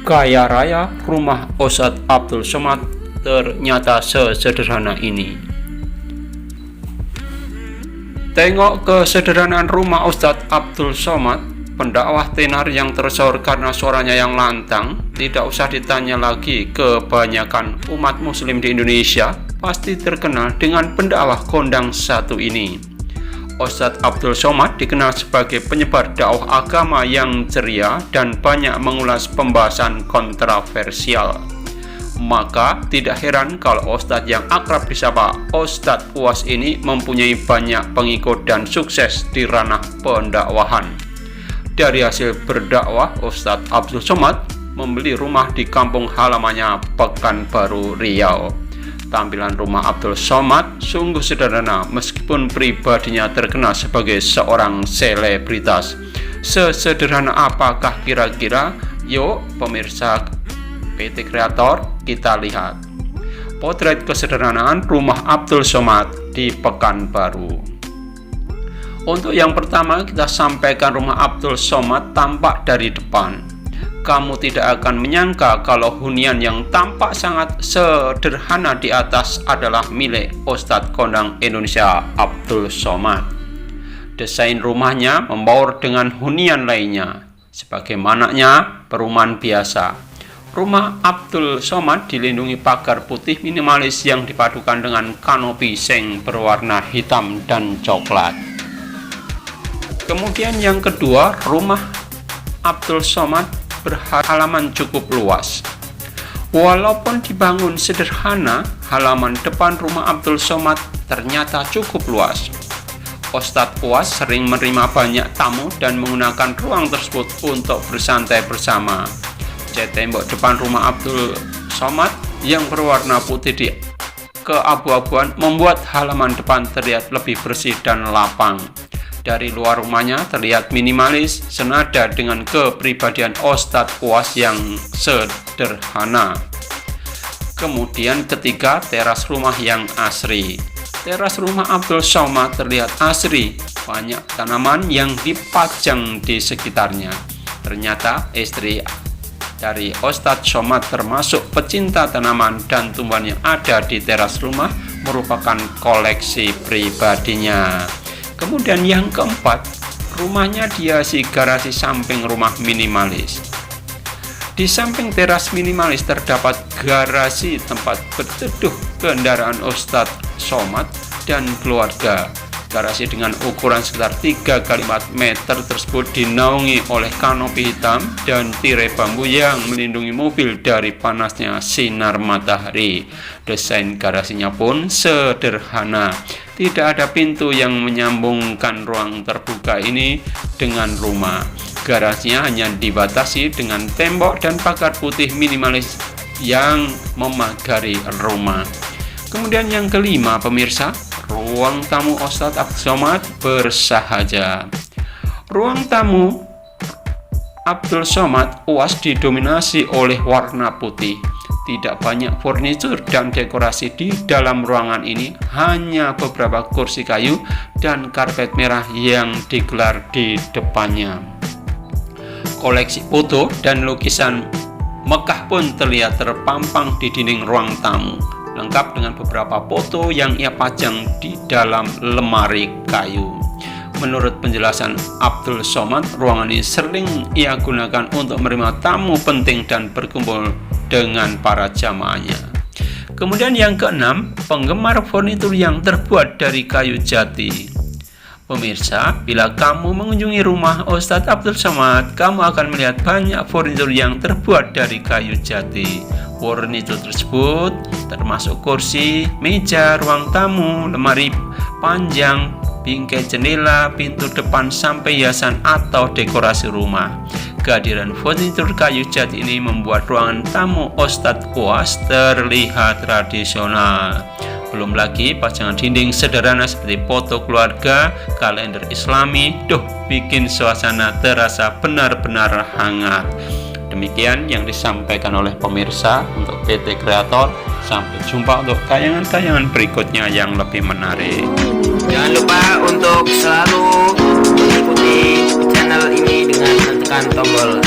Kaya raya rumah Ustadz Abdul Somad ternyata sesederhana ini. Tengok kesederhanaan rumah Ustadz Abdul Somad, pendakwah tenar yang tersohor karena suaranya yang lantang. Tidak usah ditanya lagi, kebanyakan umat muslim di Indonesia pasti terkenal dengan pendakwah kondang satu ini. Ustadz Abdul Somad dikenal sebagai penyebar dakwah agama yang ceria dan banyak mengulas pembahasan kontroversial. Maka tidak heran kalau Ustadz yang akrab disapa Ustadz Uwas ini mempunyai banyak pengikut dan sukses di ranah pendakwahan. Dari hasil berdakwah, Ustadz Abdul Somad membeli rumah di kampung halamannya Pekanbaru, Riau. Tampilan rumah Abdul Somad sungguh sederhana meskipun pribadinya terkenal sebagai seorang selebritas. Sesederhana apakah kira-kira? Yuk pemirsa PT Kreator, kita lihat potret kesederhanaan rumah Abdul Somad di Pekanbaru. Untuk yang pertama, kita sampaikan rumah Abdul Somad tampak dari depan. Kamu tidak akan menyangka kalau hunian yang tampak sangat sederhana di atas adalah milik Ustadz kondang Indonesia Abdul Somad. Desain rumahnya membaur dengan hunian lainnya, sebagaimananya perumahan biasa. Rumah Abdul Somad dilindungi pagar putih minimalis yang dipadukan dengan kanopi seng berwarna hitam dan coklat. Kemudian yang kedua, rumah Abdul Somad berhalaman cukup luas. Walaupun dibangun sederhana, halaman depan rumah Abdul Somad ternyata cukup luas. Ustadz Uwas sering menerima banyak tamu dan menggunakan ruang tersebut untuk bersantai bersama. Cat tembok depan rumah Abdul Somad yang berwarna putih di keabu-abuan membuat halaman depan terlihat lebih bersih dan lapang. Dari luar rumahnya terlihat minimalis, senada dengan kepribadian Ustadz Uwas yang sederhana. Kemudian ketiga, teras rumah yang asri. Teras rumah Abdul Somad terlihat asri, banyak tanaman yang dipajang di sekitarnya. Ternyata istri dari Ustadz Somad termasuk pecinta tanaman dan tumbuhan yang ada di teras rumah merupakan koleksi pribadinya. Kemudian yang keempat, rumahnya dihiasi garasi samping rumah minimalis. Di samping teras minimalis terdapat garasi tempat berteduh kendaraan Ustadz Somad dan keluarga. Garasi dengan ukuran sekitar 3 x 4 meter tersebut dinaungi oleh kanopi hitam dan tirai bambu yang melindungi mobil dari panasnya sinar matahari. Desain garasinya pun sederhana. Tidak ada pintu yang menyambungkan ruang terbuka ini dengan rumah. Garasinya hanya dibatasi dengan tembok dan pagar putih minimalis yang memagari rumah. Kemudian yang kelima, pemirsa, ruang tamu Ustadz Abdul Somad bersahaja. Ruang tamu Abdul Somad Uwas didominasi oleh warna putih. Tidak banyak furnitur dan dekorasi di dalam ruangan ini, hanya beberapa kursi kayu dan karpet merah yang digelar di depannya. Koleksi foto dan lukisan Mekah pun terlihat terpampang di dinding ruang tamu, lengkap dengan beberapa foto yang ia pajang di dalam lemari kayu. Menurut penjelasan Abdul Somad, ruangan ini sering ia gunakan untuk menerima tamu penting dan berkumpul dengan para jamaahnya. Kemudian yang keenam, penggemar furnitur yang terbuat dari kayu jati. Pemirsa, bila kamu mengunjungi rumah Ustadz Abdul Somad, kamu akan melihat banyak furnitur yang terbuat dari kayu jati. Furnitur tersebut termasuk kursi, meja, ruang tamu, lemari panjang, bingkai jendela, pintu depan sampai hiasan atau dekorasi rumah. Kehadiran furnitur kayu jati ini membuat ruangan tamu Ustadz Uwas terlihat tradisional. Belum lagi pajangan dinding sederhana seperti foto keluarga, kalender Islami, bikin suasana terasa benar-benar hangat. Demikian yang disampaikan oleh pemirsa untuk PT Kreator. Sampai jumpa untuk tayangan-tayangan berikutnya yang lebih menarik. Jangan lupa untuk selalu mengikuti channel ini dengan menekan tombol